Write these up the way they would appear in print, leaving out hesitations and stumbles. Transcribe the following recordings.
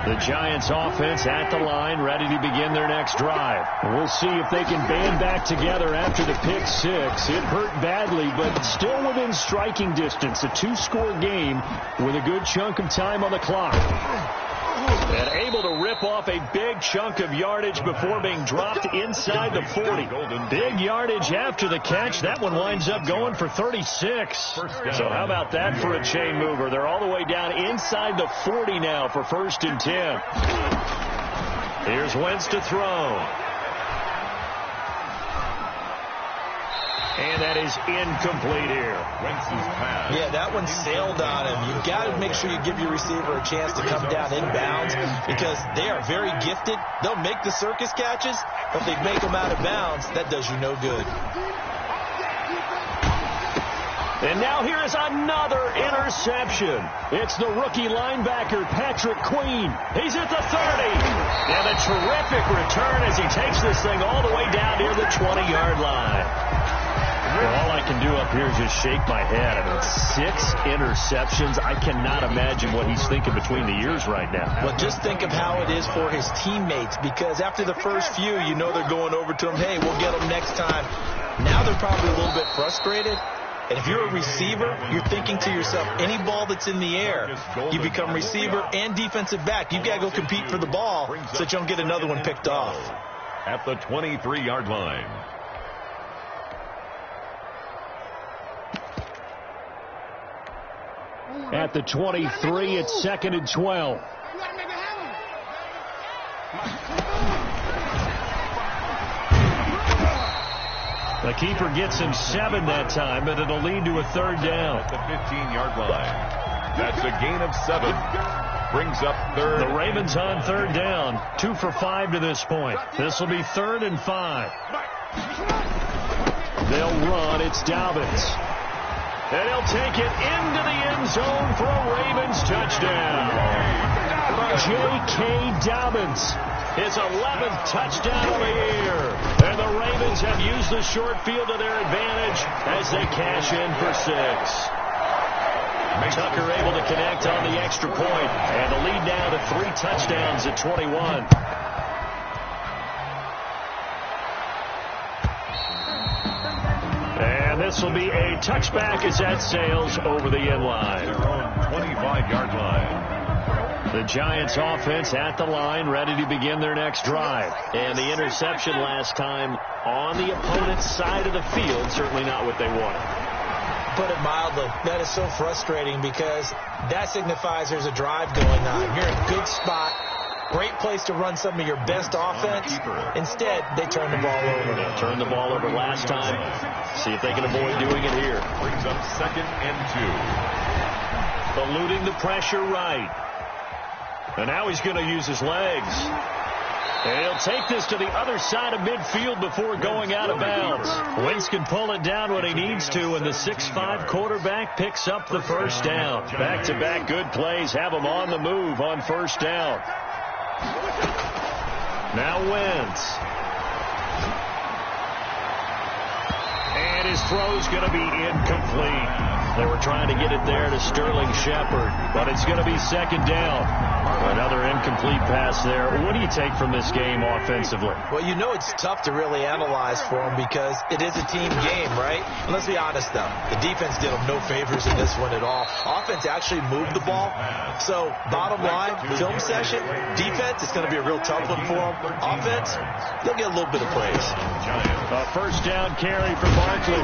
The Giants offense at the line, ready to begin their next drive. We'll see if they can band back together after the pick six. It hurt badly, but still within striking distance. A two-score game with a good chunk of time on the clock. And able to rip off a big chunk of yardage before being dropped inside the 40. Big yardage after the catch. That one winds up going for 36. So how about that for a chain mover? They're all the way down inside the 40 now for 1st and 10. Here's Wentz to throw. And that is incomplete here. Yeah, that one sailed on him. You've got to make sure you give your receiver a chance to come down inbounds because they are very gifted. They'll make the circus catches, but if they make them out of bounds, that does you no good. And now here is another interception. It's the rookie linebacker, Patrick Queen. He's at the 30. And a terrific return as he takes this thing all the way down near the 20-yard line. Well, all I can do up here is just shake my head. I mean, 6 interceptions. I cannot imagine what he's thinking between the ears right now. Well, just think of how it is for his teammates, because after the first few, you know they're going over to him, hey, we'll get them next time. Now they're probably a little bit frustrated. And if you're a receiver, you're thinking to yourself, any ball that's in the air, you become receiver and defensive back. You've got to go compete for the ball so that you don't get another one picked off. At the 23-yard line. At the 23, it's 2nd and 12. The keeper gets him 7 that time, but it'll lead to a 3rd down. At the 15-yard line. That's a gain of 7. Brings up 3rd. The Ravens on 3rd down. 2 for 5 to this point. This will be 3rd and 5. They'll run. It's Dobbins. And he'll take it into the end zone for a Ravens touchdown. J.K. Dobbins, his 11th touchdown of the year. And the Ravens have used the short field to their advantage as they cash in for 6. Tucker able to connect on the extra point. And the lead now to 3 touchdowns at 21. And this will be a touchback as that sails over the end line. 25-yard line. The Giants offense at the line, ready to begin their next drive. And the interception last time on the opponent's side of the field, certainly not what they wanted. Put it mildly, that is so frustrating because that signifies there's a drive going on. You're in a good spot. Great place to run some of your best offense. Instead, they turn the ball over. Turned the ball over last time. See if they can avoid doing it here. Brings up 2nd and 2. Eluding the pressure right. And now he's going to use his legs. And he'll take this to the other side of midfield before going out of bounds. Wentz can pull it down when he needs to, and the 6'5" quarterback picks up the 1st down. Back-to-back good plays have him on the move on 1st down. Now Wentz. And his throw's going to be incomplete. They were trying to get it there to Sterling Shepard, but it's going to be 2nd down. Another incomplete pass there. What do you take from this game offensively? Well, you know it's tough to really analyze for them because it is a team game, right? And let's be honest, though. The defense did them no favors in this one at all. Offense actually moved the ball. So, bottom line, film session, defense, it's going to be a real tough one for them. Offense, they'll get a little bit of praise. A 1st down carry for Barkley.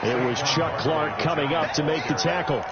It was Chuck Clark coming up to make the tackle.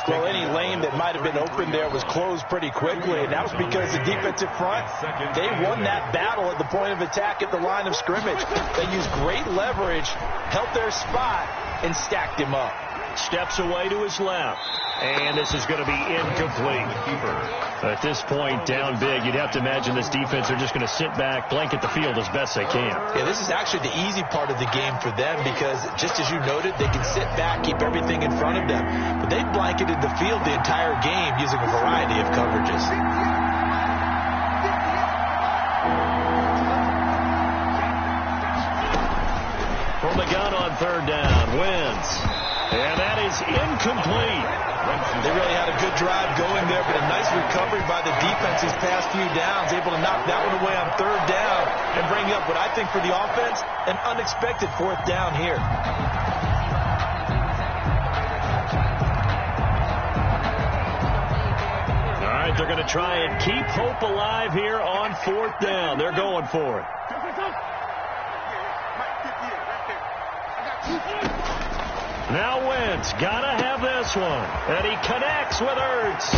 Well, any lane that might have been open there was closed pretty quickly, and that was because the defensive front, they won that battle at the point of attack at the line of scrimmage. They used great leverage, held their spot, and stacked him up. Steps away to his left. And this is going to be incomplete. At this point, down big, you'd have to imagine this defense are just going to sit back, blanket the field as best they can. Yeah, this is actually the easy part of the game for them because, just as you noted, they can sit back, keep everything in front of them. But they've blanketed the field the entire game using a variety of coverages. From the gun on 3rd down, Wentz. And that is incomplete. They really had a good drive going there, but a nice recovery by the defense these past few downs, able to knock that one away on third down and bring up what I think for the offense, an unexpected fourth down here. All right, they're going to try and keep hope alive here on fourth down. They're going for it. Now Wentz, gotta have this one. And he connects with Ertz.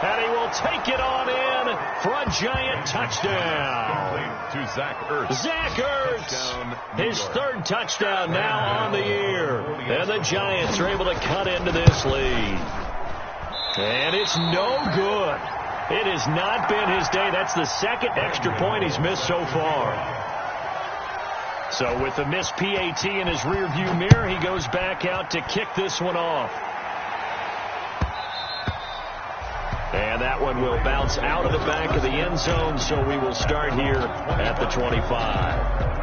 And he will take it on in for a giant touchdown. To Zach Ertz. Zach Ertz, his third touchdown now on the year. And the Giants are able to cut into this lead. And it's no good. It has not been his day. That's the second extra point he's missed so far. So with the missed PAT in his rearview mirror, he goes back out to kick this one off. And that one will bounce out of the back of the end zone, so we will start here at the 25.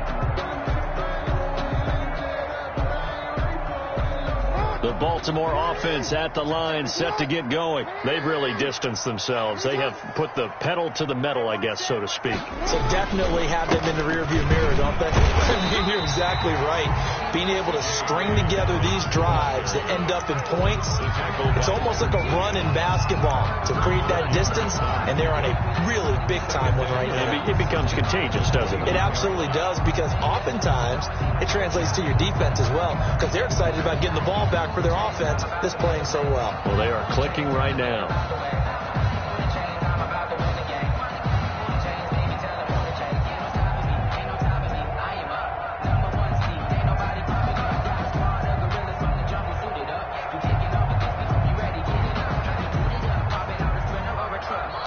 The Baltimore offense at the line, set to get going. They've really distanced themselves. They have put the pedal to the metal, I guess, so to speak. So definitely have them in the rearview mirror, don't they? I mean, you're exactly right. Being able to string together these drives that end up in points, it's almost like a run in basketball to create that distance, and they're on a really big-time one right now. It becomes contagious, doesn't it? It absolutely does, because oftentimes it translates to your defense as well, because they're excited about getting the ball back for their offense that's playing so well. Well, they are clicking right now.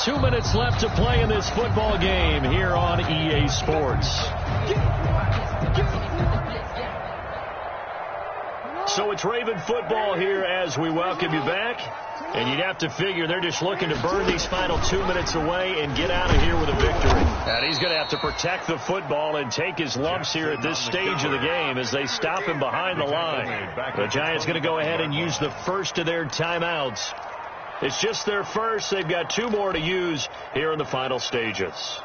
2 minutes left to play in this football game here on EA Sports. So it's Raven football here as we welcome you back. And you'd have to figure they're just looking to burn these final 2 minutes away and get out of here with a victory. And he's going to have to protect the football and take his lumps here at this stage of the game as they stop him behind the line. The Giants going to go ahead and use the first of their timeouts. It's just their first. They've got 2 more to use here in the final stages.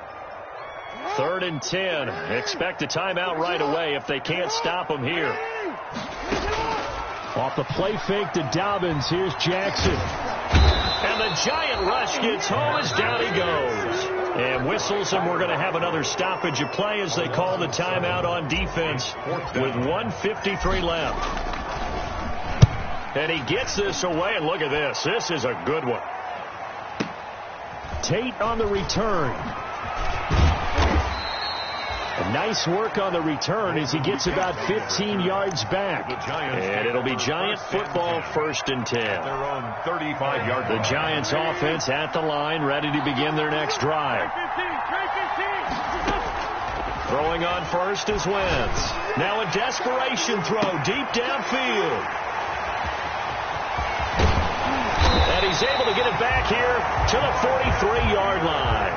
3rd and 10. Expect a timeout right away if they can't stop them here. Off the play fake to Dobbins. Here's Jackson. And the giant rush gets home as down he goes. And whistles, and we're going to have another stoppage of play as they call the timeout on defense with 1:53 left. And he gets this away, and look at this. This is a good one. Tate on the return. Nice work on the return as he gets about 15 yards back. And it'll be Giant football, 1st and 10. Their own 35-yard. The Giants offense at the line, ready to begin their next drive. Throwing on first is Wentz. Now a desperation throw deep downfield. And he's able to get it back here to the 43-yard line.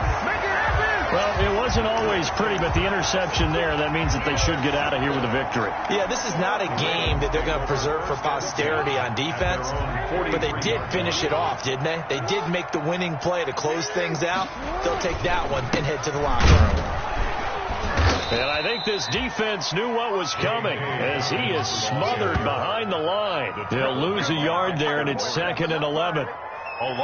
Well, it wasn't always pretty, but the interception there, that means that they should get out of here with a victory. Yeah, this is not a game that they're going to preserve for posterity on defense, but they did finish it off, didn't they? They did make the winning play to close things out. They'll take that one and head to the locker room. And I think this defense knew what was coming as he is smothered behind the line. He'll lose a yard there, and it's 2nd and 11.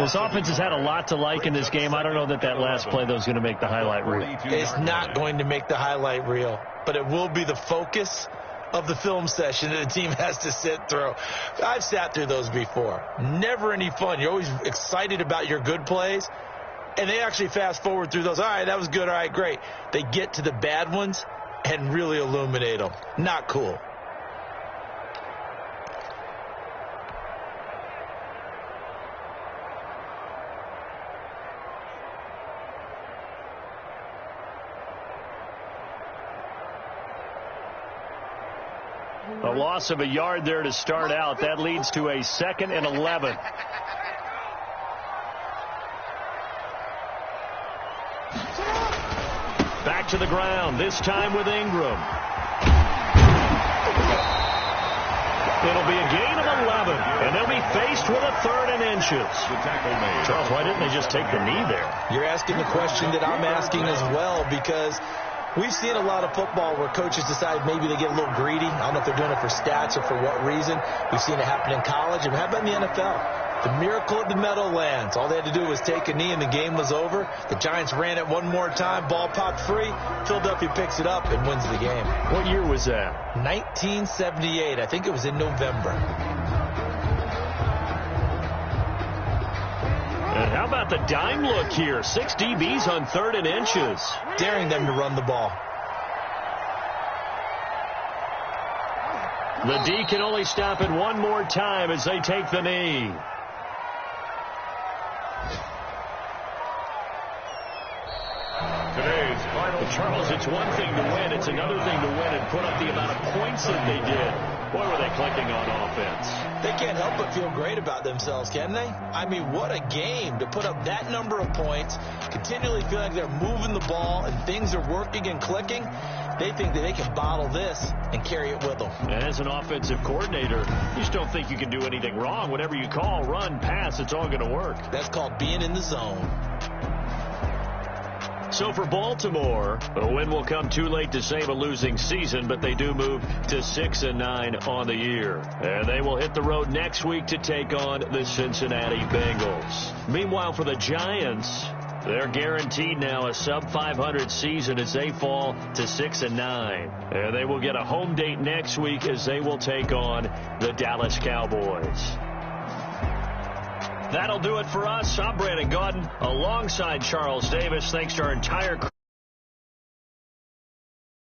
This offense has had a lot to like in this game. I don't know that that last play, though, is going to make the highlight reel. It's not going to make the highlight reel, but it will be the focus of the film session that the team has to sit through. I've sat through those before. Never any fun. You're always excited about your good plays, and they actually fast forward through those. All right, that was good. All right, great. They get to the bad ones and really illuminate them. Not cool. A loss of a yard there to start out. That leads to a 2nd and 11. Back to the ground, this time with Ingram. It'll be a gain of 11, and they'll be faced with a 3rd and inches. Charles, why didn't they just take the knee there? You're asking the question that I'm asking as well, because we've seen a lot of football where coaches decide maybe they get a little greedy. I don't know if they're doing it for stats or for what reason. We've seen it happen in college, and how about in the NFL? The miracle of the Meadowlands. All they had to do was take a knee, and the game was over. The Giants ran it one more time. Ball popped free. Philadelphia picks it up and wins the game. What year was that? 1978. I think it was in November. And how about the dime look here? 6 DBs on 3rd and inches. Daring them to run the ball. The D can only stop it one more time as they take the knee. Today's final. Charles, it's one thing to win. It's another thing to win and put up the amount of points that they did. Boy, were they clicking on offense. They can't help but feel great about themselves, can they? I mean, what a game to put up that number of points, continually feel like they're moving the ball and things are working and clicking. They think that they can bottle this and carry it with them. As an offensive coordinator, you just don't think you can do anything wrong. Whatever you call, run, pass, it's all going to work. That's called being in the zone. So for Baltimore, a win will come too late to save a losing season, but they do move to 6-9 on the year. And they will hit the road next week to take on the Cincinnati Bengals. Meanwhile, for the Giants, they're guaranteed now a sub-500 season as they fall to 6-9. And they will get a home date next week as they will take on the Dallas Cowboys. That'll do it for us. I'm Brandon Gaudin alongside Charles Davis. Thanks to our entire crew.